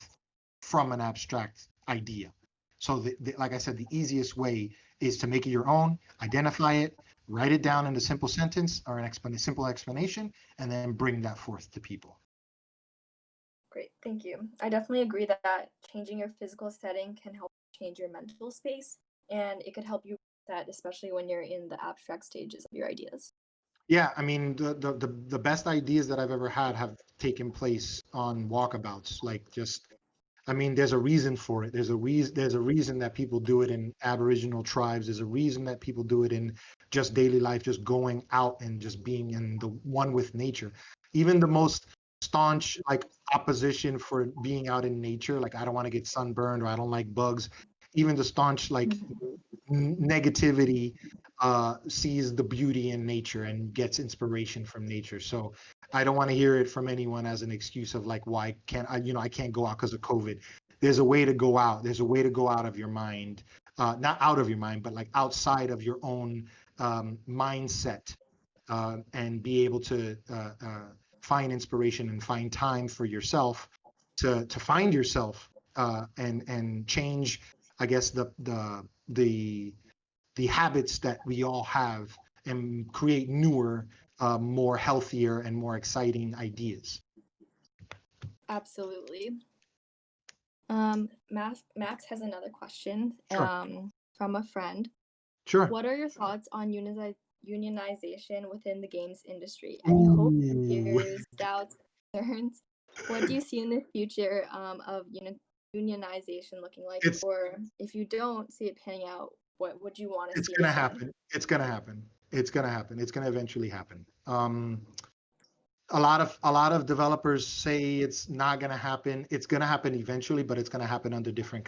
Speaker 1: from an abstract idea. So like I said, the easiest way is to make it your own, identify it, write it down in a simple sentence or a simple explanation, and then bring that forth to people.
Speaker 3: Great, thank you. I definitely agree that changing your physical setting can help change your mental space, and it could help you that, especially when you're in the abstract stages of your ideas.
Speaker 1: Yeah, I mean, the best ideas that I've ever had have taken place on walkabouts. Like, just, I mean, there's a reason for it. There's a reason that people do it in Aboriginal tribes. There's a reason that people do it in just daily life, just going out and just being in the one with nature. Even the most staunch like opposition for being out in nature, like I don't want to get sunburned or I don't like bugs. Even the staunch like negativity sees the beauty in nature and gets inspiration from nature. So I don't want to hear it from anyone as an excuse of like, why can't I can't go out because of COVID. There's a way to go out. There's a way to go out of your mind, not out of your mind, but like outside of your own mindset, and be able to find inspiration and find time for yourself to find yourself and change, I guess, the habits that we all have and create newer, more healthier and more exciting ideas.
Speaker 3: Absolutely. Max has another question from a friend.
Speaker 1: Sure.
Speaker 3: What are your thoughts on unionization within the games industry? Any hopes, fears, doubts, concerns? What do you see in the future of unionization looking like? Or if you don't see it panning out, what would you want to see?
Speaker 1: It's gonna happen. It's gonna happen. It's gonna happen. It's gonna eventually happen. A lot of developers say it's not gonna happen. It's gonna happen eventually, but it's gonna happen under different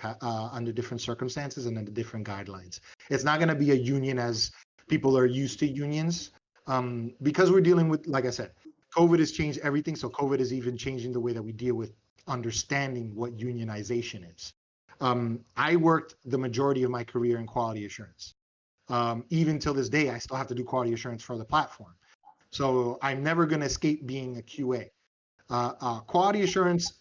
Speaker 1: circumstances and under different guidelines. It's not gonna be a union as people are used to unions, because we're dealing with, like I said, COVID has changed everything. So COVID is even changing the way that we deal with understanding what unionization is. I worked the majority of my career in quality assurance. Even till this day, I still have to do quality assurance for the platform. So I'm never going to escape being a QA. Quality assurance,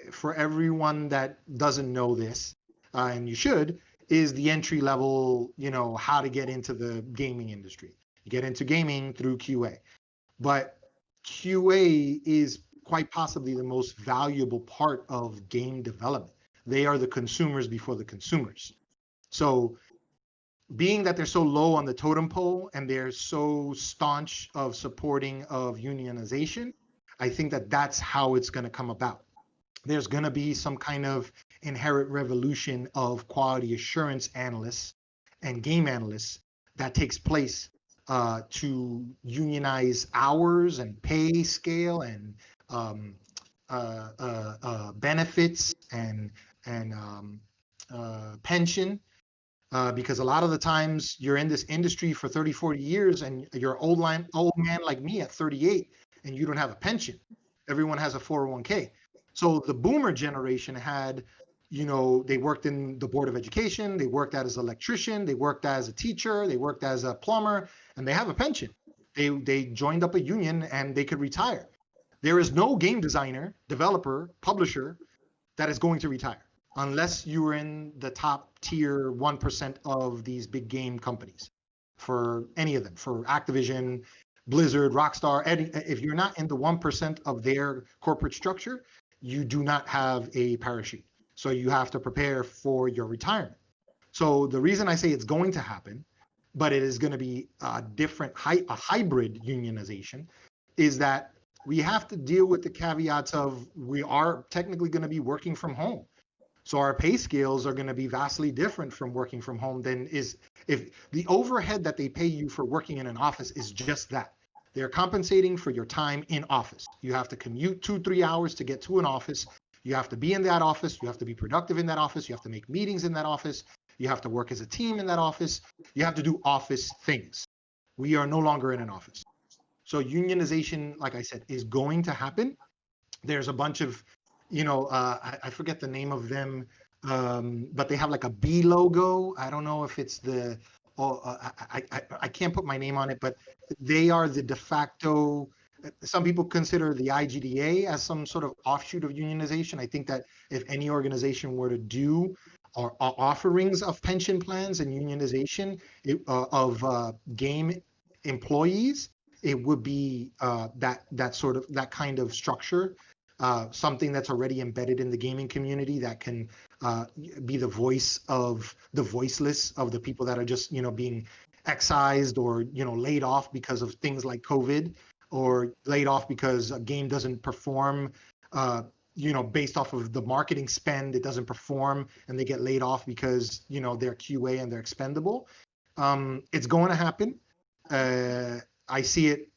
Speaker 1: for everyone that doesn't know this, and you should, is the entry level, how to get into the gaming industry. You get into gaming through QA. But QA is quite possibly the most valuable part of game development. They are the consumers before the consumers. So being that they're so low on the totem pole and they're so staunch of supporting of unionization, I think that that's how it's going to come about. There's going to be some kind of inherent revolution of quality assurance analysts and game analysts that takes place to unionize hours and pay scale and benefits and pension. Because a lot of the times you're in this industry for 30, 40 years and you're old man like me at 38 and you don't have a pension. Everyone has a 401k. So the boomer generation had, they worked in the Board of Education, they worked as an electrician, they worked as a teacher, they worked as a plumber, and they have a pension. They joined up a union and they could retire. There is no game designer, developer, publisher that is going to retire unless you're in the top tier 1% of these big game companies, for any of them, for Activision, Blizzard, Rockstar. If you're not in the 1% of their corporate structure, you do not have a parachute. So you have to prepare for your retirement. So the reason I say it's going to happen, but it is going to be a hybrid unionization, is that we have to deal with the caveats of we are technically going to be working from home. So our pay scales are going to be vastly different from working from home than if the overhead that they pay you for working in an office is just that. They're compensating for your time in office. You have to commute 2-3 hours to get to an office. You have to be in that office. You have to be productive in that office. You have to make meetings in that office. You have to work as a team in that office. You have to do office things. We are no longer in an office. So unionization, like I said, is going to happen. There's a bunch of I forget the name of them, but they have like a B logo. I don't know if it's I can't put my name on it, but they are the de facto. Some people consider the IGDA as some sort of offshoot of unionization. I think that if any organization were to do offerings of pension plans and unionization of game employees, it would be that kind of structure. Something that's already embedded in the gaming community that can be the voice of the voiceless, of the people that are just being excised or laid off because of things like COVID, or laid off because a game doesn't perform based off of the marketing spend. It doesn't perform and they get laid off because they're QA and they're expendable. It's going to happen. I see it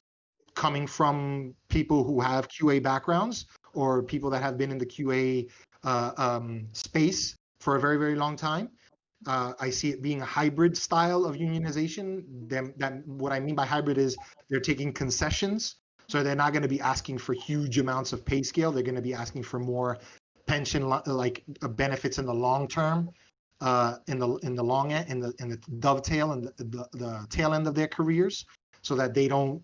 Speaker 1: coming from people who have QA backgrounds or people that have been in the QA space for a very, very long time. I see it being a hybrid style of unionization. What I mean by hybrid is they're taking concessions. So they're not going to be asking for huge amounts of pay scale. They're going to be asking for more pension like benefits in the long term, in the long end, in the dovetail and the tail end of their careers, so that they don't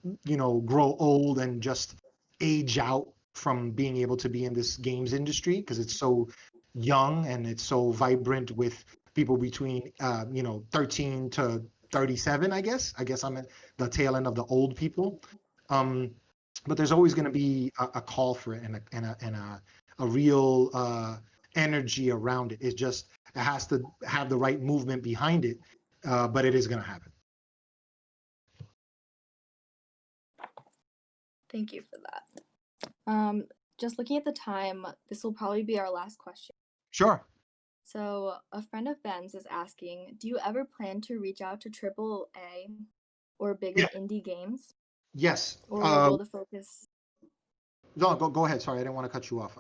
Speaker 1: grow old and just age out from being able to be in this games industry because it's so young and it's so vibrant with people between 13 to 37. I guess I'm at the tail end of the old people. But there's always going to be a call for it and a real energy around it. It's just it has to have the right movement behind it, but it is going to happen.
Speaker 3: Thank you for that. Just looking at the time, this will probably be our last question.
Speaker 1: Sure.
Speaker 3: So a friend of Ben's is asking, do you ever plan to reach out to AAA or bigger indie games?
Speaker 1: Yes.
Speaker 3: Or will the focus...
Speaker 1: No, go ahead. Sorry, I didn't want to cut you off.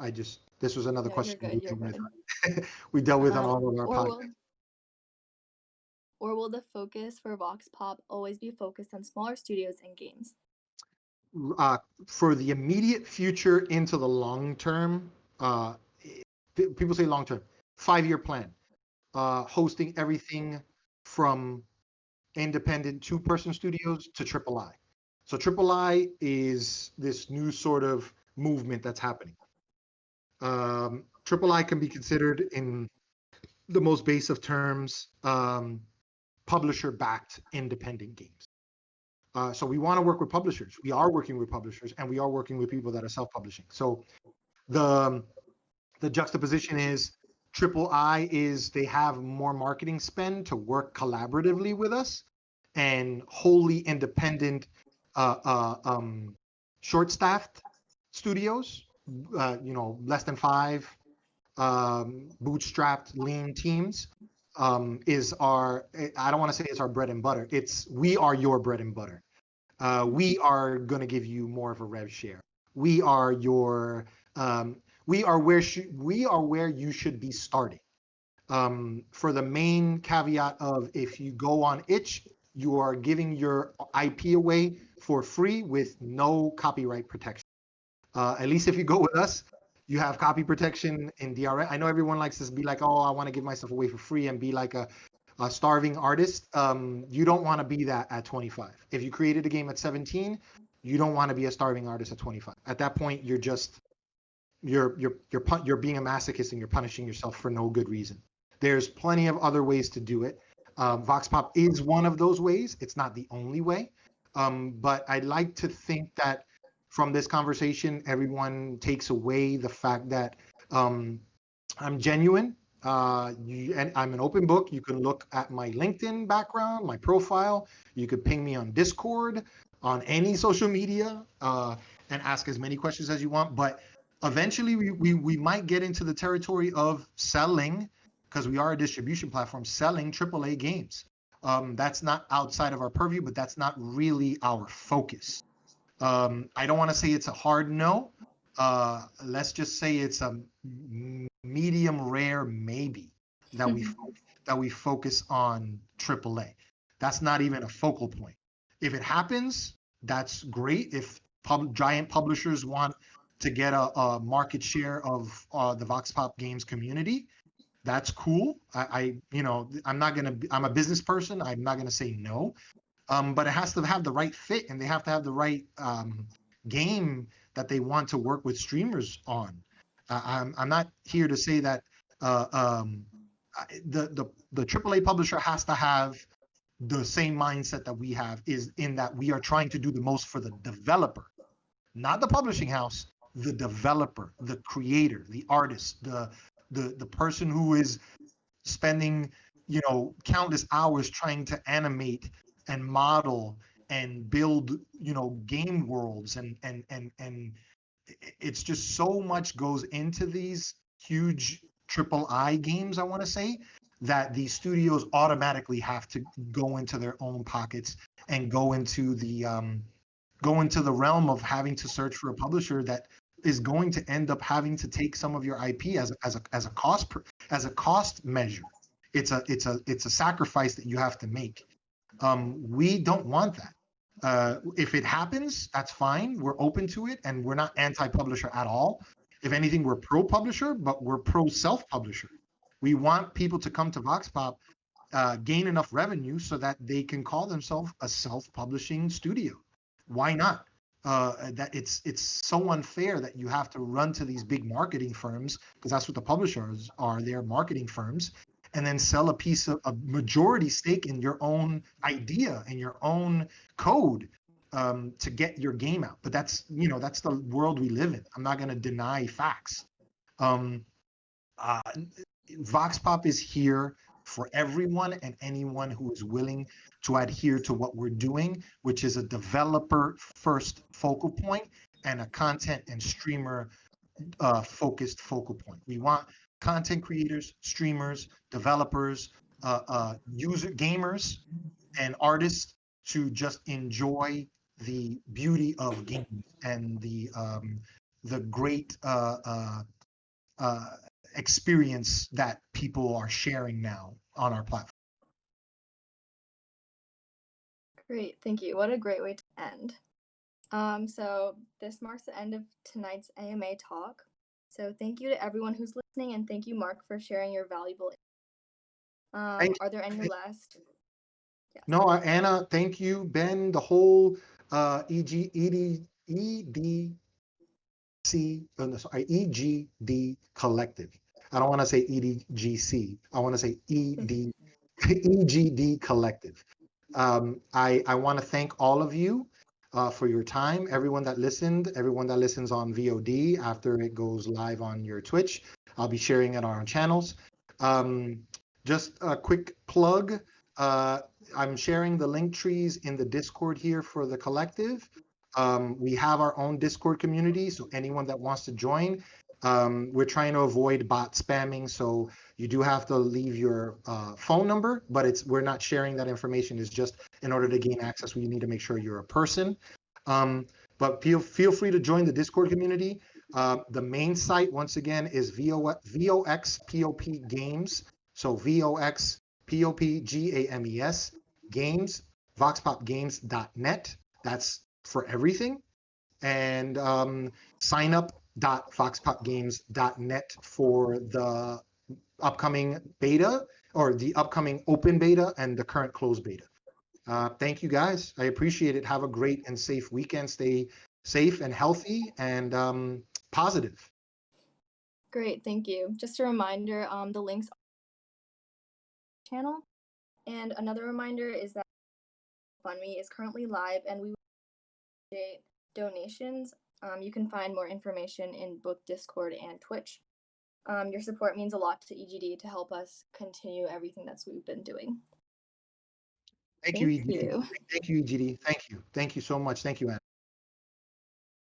Speaker 1: This was another
Speaker 3: No,
Speaker 1: question
Speaker 3: you're good.
Speaker 1: we dealt with on all of our podcasts.
Speaker 3: Or will the focus for Vox Pop always be focused on smaller studios and games?
Speaker 1: For the immediate future into the long term, people say long term, 5-year plan, hosting everything from independent 2-person studios to AAA. So AAA is this new sort of movement that's happening. AAA can be considered in the most base of terms, publisher-backed independent games. So we want to work with publishers. We are working with publishers, and we are working with people that are self-publishing. So the juxtaposition is AAA is they have more marketing spend to work collaboratively with us, and wholly independent, short-staffed studios, less than 5, bootstrapped, lean teams, is our, I don't want to say it's our bread and butter. We are your bread and butter. We are going to give you more of a rev share. We are where you should be starting. For the main caveat of if you go on itch, you are giving your IP away for free with no copyright protection. At least if you go with us, you have copy protection in DRM. I know everyone likes to be like, oh, I want to give myself away for free and be like a starving artist. You don't want to be that at 25. If you created a game at 17, you don't want to be a starving artist at 25. At that point, you're being a masochist and you're punishing yourself for no good reason. There's plenty of other ways to do it. Vox Pop is one of those ways. It's not the only way. But I'd like to think that from this conversation, everyone takes away the fact that I'm genuine. And I'm an open book. You can look at my LinkedIn background, my profile. You could ping me on Discord, on any social media, and ask as many questions as you want. But eventually, we might get into the territory of selling, because we are a distribution platform, selling AAA games. That's not outside of our purview, but that's not really our focus. I don't want to say it's a hard no. Let's just say it's a medium rare maybe that we focus on AAA. That's not even a focal point. If it happens, that's great. If giant publishers want to get a market share of the Vox Pop Games community, that's cool. I'm a business person. I'm not gonna say no. But it has to have the right fit, and they have to have the right game that they want to work with streamers on. I'm not here to say that the AAA publisher has to have the same mindset that we have, is in that we are trying to do the most for the developer, not the publishing house, the developer, the creator, the artist, the person who is spending countless hours trying to animate and model and build game worlds, and it's just so much goes into these huge AAA games, I want to say, that these studios automatically have to go into their own pockets and go into the realm of having to search for a publisher that is going to end up having to take some of your IP as a cost measure. It's a sacrifice that you have to make. We don't want that. If it happens, that's fine. We're open to it, and we're not anti-publisher at all. If anything, we're pro-publisher, but we're pro-self-publisher. We want people to come to Vox Pop, gain enough revenue so that they can call themselves a self-publishing studio. Why not? that it's so unfair that you have to run to these big marketing firms, because that's what the publishers are. They're marketing firms, and then sell a majority stake in your own idea and your own code, to get your game out. But that's that's the world we live in. I'm not going to deny facts. Um, uh, Vox Pop is here for everyone and anyone who is willing to adhere to what we're doing, which is a developer first focal point and a content and streamer focused focal point. We want content creators, streamers, developers, user gamers, and artists to just enjoy the beauty of games and the great uh, experience that people are sharing now on our platform.
Speaker 3: Great, thank you. What a great way to end. So this marks the end of tonight's AMA talk. So thank you to everyone who's listening, and thank you, Marc, for sharing your valuable. Are there any last?
Speaker 1: Yes. No, Anna, thank you, Ben, the whole EGD collective. I don't want to say EDGC. I want to say EGD collective. I want to thank all of you for your time. Everyone that listened, everyone that listens on VOD after it goes live on your Twitch. I'll be sharing it on our channels. Just a quick plug. I'm sharing the link trees in the Discord here for the collective. We have our own Discord community, so anyone that wants to join, we're trying to avoid bot spamming, so you do have to leave your phone number, but we're not sharing that information. It's just in order to gain access, we need to make sure you're a person. But feel free to join the Discord community. The main site, once again, is VOXPOP Games. So VOXPOPGAMES Games, voxpopgames.net. That's for everything. And signup.voxpopgames.net for the upcoming beta, or the upcoming open beta and the current closed beta. Thank you, guys. I appreciate it. Have a great and safe weekend. Stay safe and healthy and positive.
Speaker 3: Great, thank you. Just a reminder, the links channel. And another reminder is that GoFundMe is currently live, and we appreciate donations. You can find more information in both Discord and Twitch. Your support means a lot to EGD to help us continue everything that we've been doing.
Speaker 1: Thank you, EGD. Thank you, EGD. Thank you. Thank you so much. Thank you, Anna.